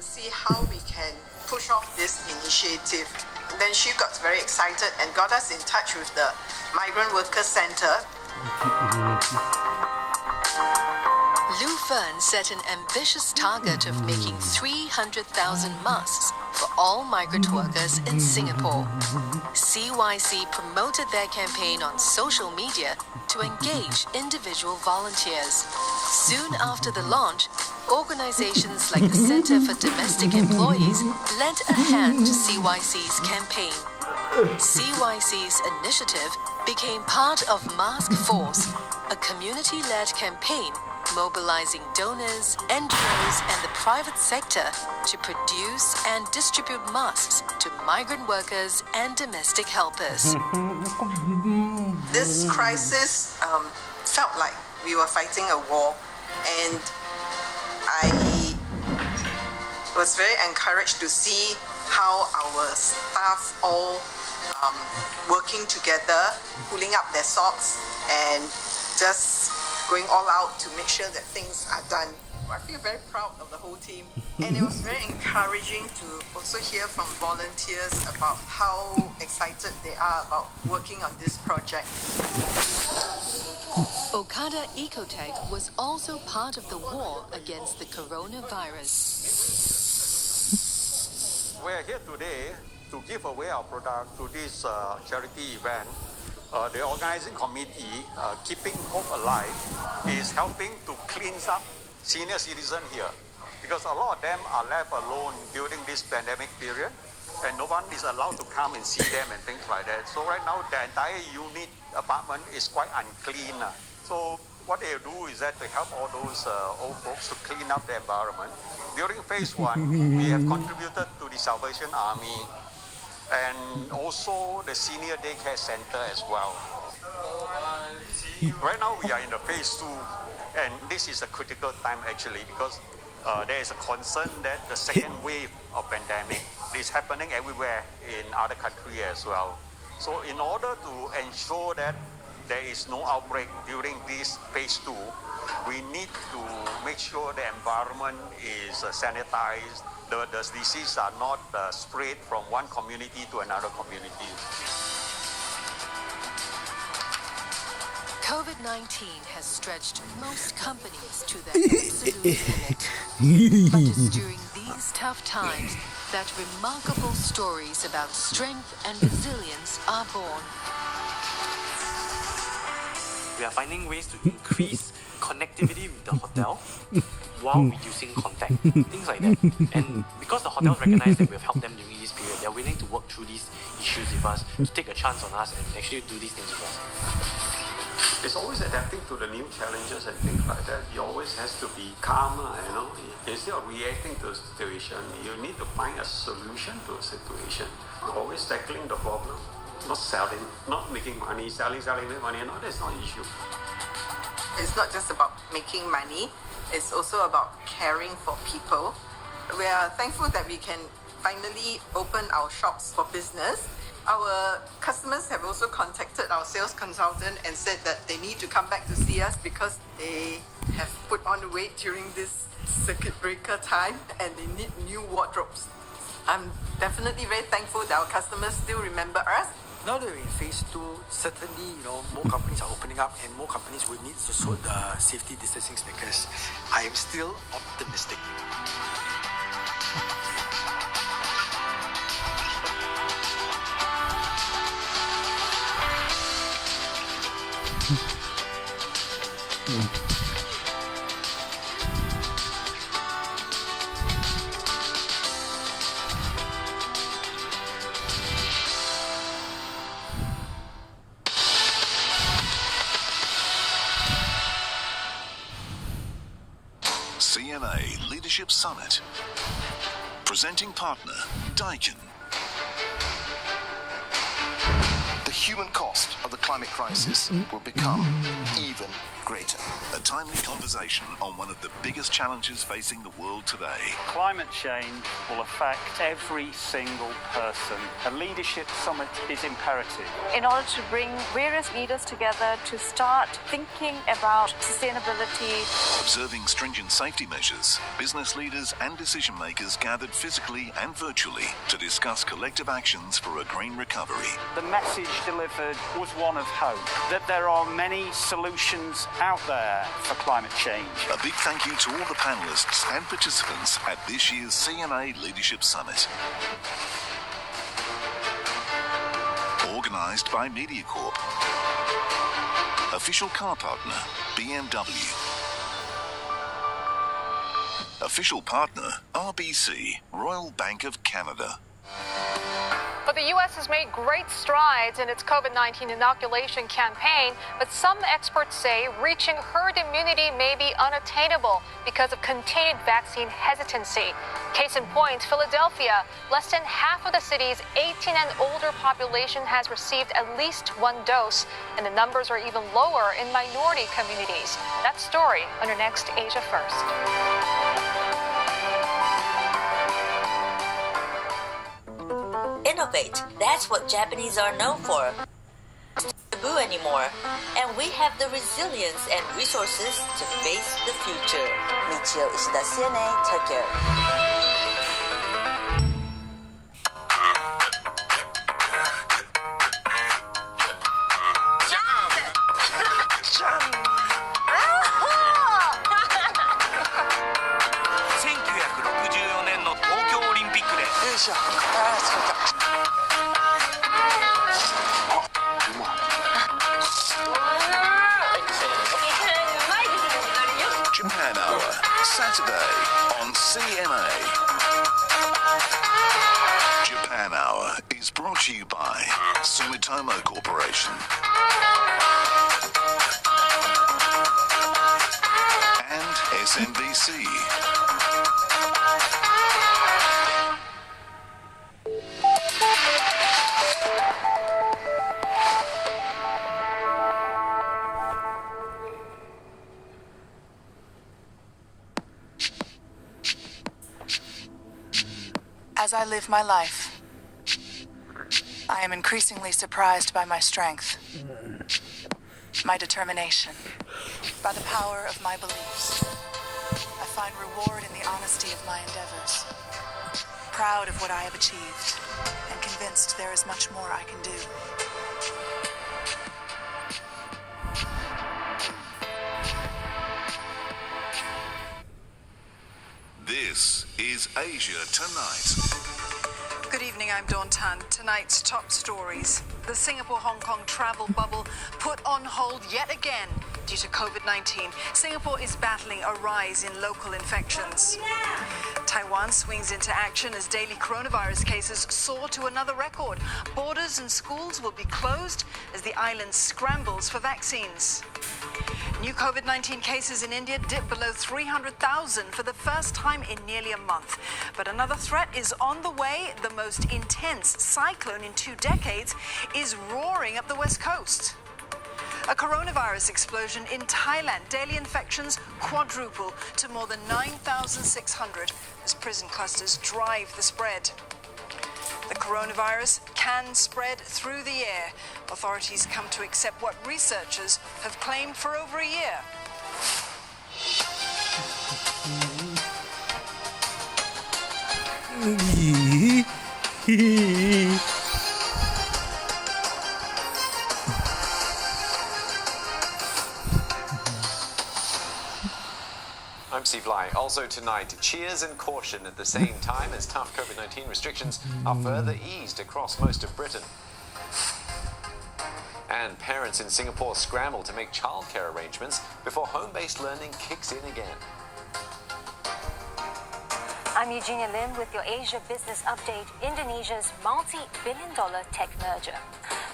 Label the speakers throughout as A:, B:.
A: to see how we can push off this initiative. Then she got very excited and got us in touch with the Migrant Workers Centre.
B: Lu Fern set an ambitious target of making 300,000 masks for all migrant workers in Singapore. CYC promoted their campaign on social media to engage individual volunteers. Soon after the launch, organizations like the Centre for Domestic Employees lent a hand to CYC's campaign. CYC's initiative became part of Mask Force, a community-led campaign mobilizing donors, NGOs and the private sector to produce and distribute masks to migrant workers and domestic helpers.
A: This crisis felt like we were fighting a war, and I was very encouraged to see how our staff all working together, pulling up their socks and just going all out to make sure that things are done. I feel very proud of the whole team, and it was very encouraging to also hear from volunteers about how excited they are about working on this project.
B: Okada Ecotech was also part of the war against the coronavirus.
C: We're here today to give away our product to this charity event. The organizing committee, Keeping Hope Alive, is helping to clean up senior citizens here, because a lot of them are left alone during this pandemic period, and no one is allowed to come and see them and things like that. So right now, the entire unit apartment is quite unclean. So what they do is that they help all those old folks to clean up the environment. During phase 1, we have contributed to the Salvation Army and also the Senior Daycare Center as well. Right now we are in the phase 2, and this is a critical time actually, because there is a concern that the second wave of pandemic is happening everywhere in other countries as well. So in order to ensure that there is no outbreak during this phase 2, we need to make sure the environment is sanitized, the diseases are not spread from one community to another community.
B: COVID-19 has stretched most companies to their absolute limit. But it's during these tough times that remarkable stories about strength and resilience are born.
D: We are finding ways to increase connectivity with the hotel while reducing contact, things like that. And because the hotels recognize that we have helped them during this period, they are willing to work through these issues with us, to take a chance on us and actually do these things with us.
C: It's always adapting to the new challenges and things like that. You always has to be calmer, you know. Instead of reacting to a situation, you need to find a solution to a situation. Always tackling the problem, not selling, not making money, selling, make money. No, that's not an issue.
A: It's not just about making money, it's also about caring for people. We are thankful that we can finally open our shops for business. Our customers have also contacted our sales consultant and said that they need to come back to see us because they have put on weight during this circuit breaker time and they need new wardrobes. I'm definitely very thankful that our customers still remember us.
E: Now that we're in phase 2, certainly, more companies are opening up and more companies will need to sort the safety distancing stickers. I am still optimistic.
F: CNA Leadership Summit. Presenting partner, Daikin. The human cost of the climate crisis will become even greater. A timely conversation on one of the biggest challenges facing the world today.
G: Climate change will affect every single person. A leadership summit is imperative.
H: In order to bring various leaders together to start thinking about sustainability.
F: Observing stringent safety measures, business leaders and decision makers gathered physically and virtually to discuss collective actions for a green recovery.
G: The message delivered was one of hope, that there are many solutions out there for climate change.
F: A big thank you to all the panellists and participants at this year's CNA Leadership Summit. Organised by MediaCorp. Official car partner, BMW. Official partner, RBC, Royal Bank of Canada.
I: But the U.S. has made great strides in its COVID-19 inoculation campaign, but some experts say reaching herd immunity may be unattainable because of continued vaccine hesitancy. Case in point, Philadelphia, less than half of the city's 18 and older population has received at least one dose, and the numbers are even lower in minority communities. That story on your next Asia First.
J: Innovate. That's what Japanese are known for. Taboo anymore, and we have the resilience and resources to face the future. Michio Ishida, CNA, Tokyo.
F: Japan Hour, Saturday on CNA. Japan Hour is brought to you by Sumitomo Corporation and SMBC.
K: As I live my life, I am increasingly surprised by my strength, my determination, by the power of my beliefs. I find reward in the honesty of my endeavors, proud of what I have achieved, and convinced there is much more I can do.
F: This is Asia Tonight.
K: Good evening, I'm Dawn Tan. Tonight's top stories. The Singapore-Hong Kong travel bubble put on hold yet again due to COVID-19. Singapore is battling a rise in local infections. Taiwan swings into action as daily coronavirus cases soar to another record. Borders and schools will be closed as the island scrambles for vaccines. New COVID-19 cases in India dip below 300,000 for the first time in nearly a month. But another threat is on the way. The most intense cyclone in 2 decades is roaring up the west coast. A coronavirus explosion in Thailand. Daily infections quadruple to more than 9,600 as prison clusters drive the spread. The coronavirus can spread through the air. Authorities come to accept what researchers have claimed for over a year.
L: I'm Steve Lai. Also tonight, cheers and caution at the same time as tough COVID-19 restrictions are further eased across most of Britain. And parents in Singapore scramble to make childcare arrangements before home-based learning kicks in again.
M: I'm Eugenia Lim with your Asia Business Update, Indonesia's multi-billion-dollar tech merger.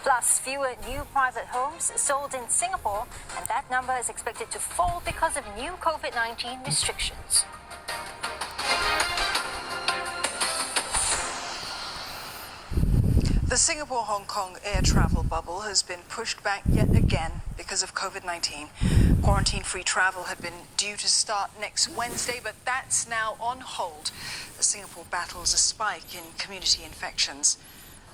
M: Plus, fewer new private homes sold in Singapore, and that number is expected to fall because of new COVID-19 restrictions.
K: The The Singapore-Hong Kong air travel bubble has been pushed back yet again because of COVID-19. Quarantine-free travel had been due to start next Wednesday, but that's now on hold as Singapore battles a spike in community infections.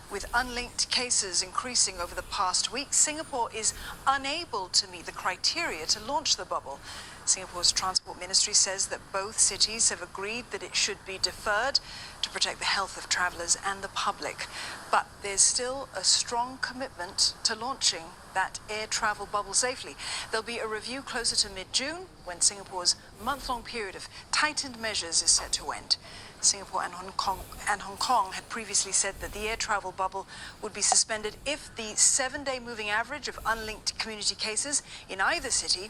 K: With unlinked cases increasing over the past week, Singapore is unable to meet the criteria to launch the bubble. Singapore's Transport Ministry says that both cities have agreed that it should be deferred to protect the health of travellers and the public. But there's still a strong commitment to launching that air travel bubble safely. There'll be a review closer to mid-June when Singapore's month-long period of tightened measures is set to end. Singapore and Hong Kong had previously said that the air travel bubble would be suspended if the 7-day moving average of unlinked community cases in either city